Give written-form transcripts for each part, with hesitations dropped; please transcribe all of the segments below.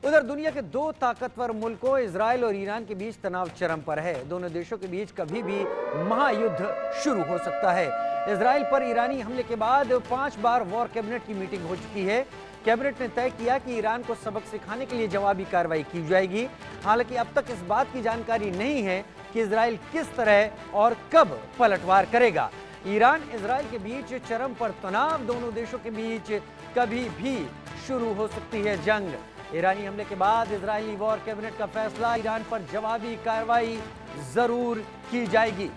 उधर दुनिया के दो ताकतवर मुल्कों इजराइल और ईरान के बीच तनाव चरम पर है। दोनों देशों के बीच कभी भी महायुद्ध शुरू हो सकता है। इजराइल पर ईरानी हमले के बाद 5 बार वॉर कैबिनेट की मीटिंग हो चुकी है। कैबिनेट ने तय किया कि ईरान को सबक सिखाने के लिए जवाबी कार्रवाई की जाएगी। हालांकि अब तक इस बात की जानकारी नहीं है कि इजराइल किस तरह और कब पलटवार करेगा। ईरान इजराइल के बीच चरम पर तनाव, दोनों देशों के बीच कभी भी शुरू हो सकती है जंग। ईरानी हमले के बाद इजरायली वॉर कैबिनेट का फैसला, ईरान पर जवाबी कार्रवाई जरूर की जाएगी।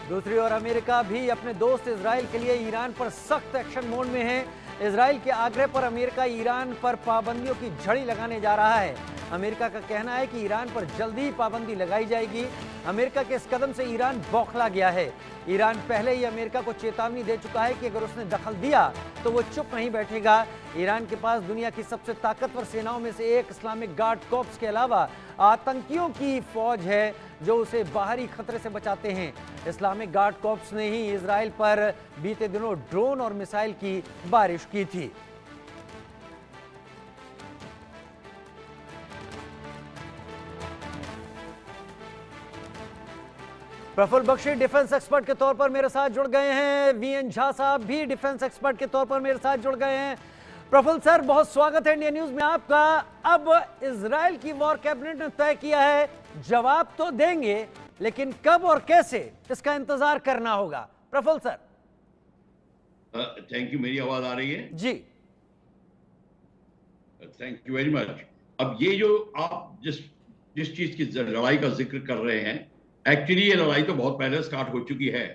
दूसरी ओर अमेरिका भी अपने दोस्त इजराइल के लिए ईरान पर सख्त एक्शन मोड में है। इजराइल के आग्रह पर अमेरिका ईरान पर पाबंदियों की झड़ी लगाने जा रहा है। अमेरिका का कहना है कि ईरान पर जल्दी ही पाबंदी लगाई जाएगी। अमेरिका के इस कदम से ईरान बौखला गया है। ईरान पहले ही अमेरिका को चेतावनी दे चुका है कि अगर उसने दखल दिया तो वो चुप नहीं बैठेगा। ईरान के पास दुनिया की सबसे ताकतवर सेनाओं में से एक इस्लामिक गार्ड कॉर्प्स के अलावा आतंकियों की फौज है जो उसे बाहरी खतरे से बचाते हैं। इस्लामिक गार्ड कॉर्प्स ने ही इजराइल पर बीते दिनों ड्रोन और मिसाइल की बारिश की थी। प्रफुल्ल बख्शी डिफेंस एक्सपर्ट के तौर पर मेरे साथ जुड़ गए हैं। वीएन झा साहब भी डिफेंस एक्सपर्ट के तौर पर मेरे साथ जुड़ गए हैं। प्रफुल्ल सर, बहुत स्वागत है इंडिया न्यूज में आपका। अब इजराइल की वॉर कैबिनेट ने तय किया है, जवाब तो देंगे लेकिन कब और कैसे, इसका इंतजार करना होगा। प्रफुल्ल सर। Thank you. मेरी आवाज आ रही है? जी, थैंक यू वेरी मच। अब ये जो आप जिस चीज की लड़ाई का जिक्र कर रहे हैं, एक्चुअली ये लड़ाई तो बहुत पहले स्टार्ट हो चुकी है।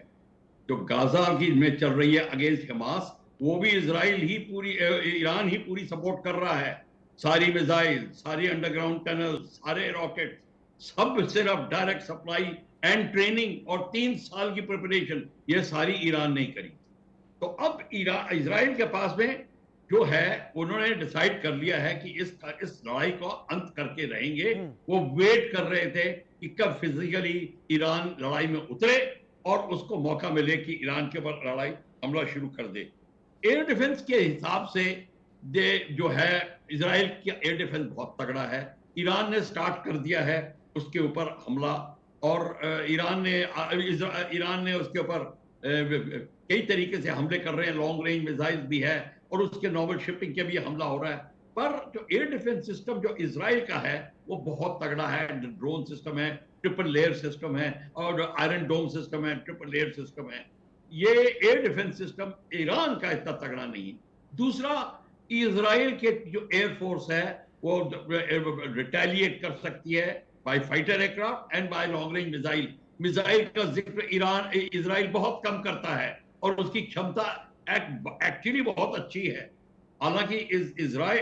जो गाजा की में चल रही है अगेंस्ट हमास, वो भी इजराइल ही पूरी, ईरान ही पूरी सपोर्ट कर रहा है। सारी मिसाइल, सारी अंडरग्राउंड टनल, सारे रॉकेट, सब सिर्फ डायरेक्ट सप्लाई एंड ट्रेनिंग और 3 साल की प्रिपरेशन, ये सारी ईरान ने करी। तो अब इजराइल के पास में जो है, उन्होंने डिसाइड कर लिया है कि इस लड़ाई को अंत करके रहेंगे। वो वेट कर रहे थे कि कब फिजिकली ईरान लड़ाई में उतरे और उसको मौका मिले कि ईरान के ऊपर लड़ाई हमला शुरू कर दे। एयर डिफेंस के हिसाब से जो है, इजराइल की एयर डिफेंस बहुत तगड़ा है। ईरान ने स्टार्ट कर दिया है उसके ऊपर हमला, और ईरान ने उसके ऊपर कई तरीके से हमले कर रहे हैं। लॉन्ग रेंज मिसाइल भी है और उसके नॉर्मल शिपिंग के भी हमला हो रहा है। पर जो एयर डिफेंस सिस्टम जो इजराइल का है वो बहुत तगड़ा है। ड्रोन सिस्टम है, ट्रिपल लेयर सिस्टम है, और आयरन डोम सिस्टम है, ट्रिपल लेयर सिस्टम है। ये एयर डिफेंस सिस्टम ईरान का इतना तगड़ा नहीं। दूसरा, इजराइल के जो एयरफोर्स है वो रिटेलिएट कर सकती है by fighter aircraft and by long range missile का जिक्र इजराइल बहुत कम करता है, और उसकी क्षमता एक्चुअली बहुत अच्छी है। हालांकि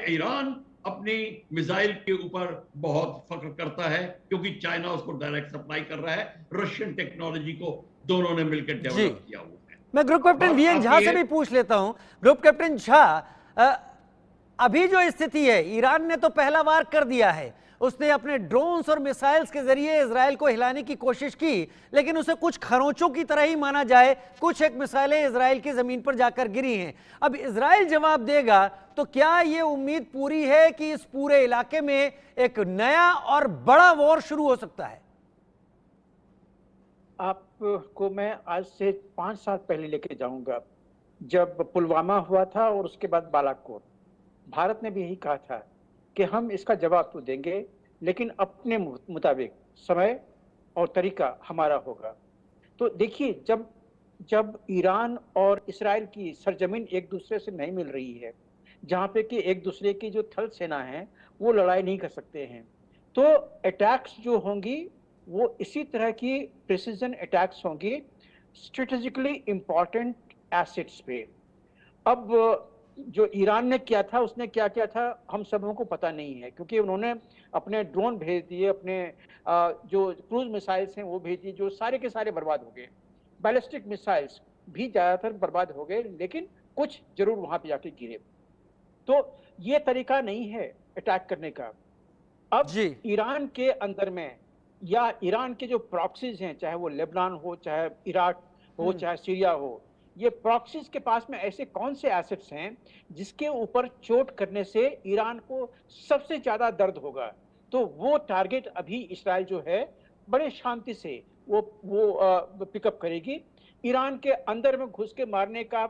ईरान अपनी मिसाइल के ऊपर बहुत फख्र करता है क्योंकि चाइना उसको डायरेक्ट सप्लाई कर रहा है। रशियन टेक्नोलॉजी को दोनों ने मिलकर डेवलप किया हुआ है। मैं ग्रुप कैप्टन वीएन झा से भी पूछ लेता हूं। ग्रुप कैप्टन झा, अभी जो स्थिति है, ईरान ने तो पहला वार कर दिया है। उसने अपने ड्रोन्स और मिसाइल्स के जरिए इजराइल को हिलाने की कोशिश की, लेकिन उसे कुछ खरोंचों की तरह ही माना जाए। कुछ एक मिसाइलें इजराइल की जमीन पर जाकर गिरी हैं। अब इजराइल जवाब देगा तो क्या यह उम्मीद पूरी है कि इस पूरे इलाके में एक नया और बड़ा वॉर शुरू हो सकता है? आपको मैं आज से 5 साल पहले लेके जाऊंगा, जब पुलवामा हुआ था और उसके बाद बालाकोट। भारत ने भी यही कहा था कि हम इसका जवाब तो देंगे, लेकिन अपने मुताबिक समय और तरीका हमारा होगा। तो देखिए, जब ईरान और इस्राइल की सरजमीन एक दूसरे से नहीं मिल रही है, जहाँ पे कि एक दूसरे की जो थल सेना है वो लड़ाई नहीं कर सकते हैं, तो अटैक्स जो होंगी वो इसी तरह की प्रिसीजन अटैक्स होंगी स्ट्रेटेजिकली इंपॉर्टेंट एसेट्स पे। अब जो ईरान ने किया था, उसने क्या किया था हम सबों को पता नहीं है, क्योंकि उन्होंने अपने ड्रोन भेज दिए, अपने जो क्रूज मिसाइल्स हैं वो भेज दिए, जो सारे के सारे बर्बाद हो गए। बैलिस्टिक मिसाइल्स भी ज़्यादातर बर्बाद हो गए, लेकिन कुछ जरूर वहाँ पे जाके गिरे। तो ये तरीका नहीं है अटैक करने का। अब ईरान के अंदर में या ईरान के जो प्रॉक्सीज हैं, चाहे वो लेबनान हो, चाहे इराक हो, चाहे सीरिया हो, ये प्रॉक्सीज के पास में ऐसे कौन से एसेट्स हैं जिसके ऊपर चोट करने से ईरान को सबसे ज्यादा दर्द होगा। तो वो टारगेट अभी इस्राइल जो है बड़े शांति से वो पिकअप करेगी। ईरान के अंदर में घुस के मारने का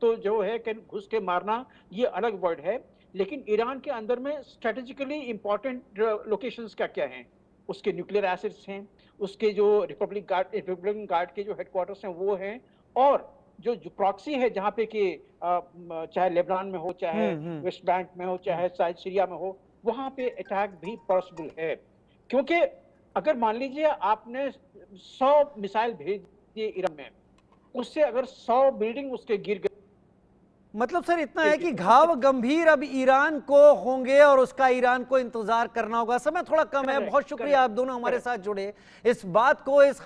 तो जो है कि घुस के मारना ये अलग वर्ड है, लेकिन ईरान के अंदर में स्ट्रेटेजिकली इंपॉर्टेंट लोकेशंस क्या क्या हैं, उसके न्यूक्लियर एसेट्स हैं, उसके जो रिपब्लिकन गार्ड के जो हेडक्वार्टर्स हैं वो हैं, और जो प्रॉक्सी है जहाँ पे कि चाहे लेबनान में हो, चाहे वेस्ट बैंक में हो, चाहे शायद सीरिया में हो, वहां पे अटैक भी पॉसिबल है। क्योंकि अगर मान लीजिए आपने 100 मिसाइल भेज दिए ईरान में, उससे अगर 100 बिल्डिंग उसके गिर गए, मतलब सर इतना है कि घाव गंभीर अब ईरान को होंगे और उसका ईरान को इंतजार करना होगा। समय थोड़ा कम है। बहुत शुक्रिया आप दोनों हमारे साथ जुड़े, इस बात को इस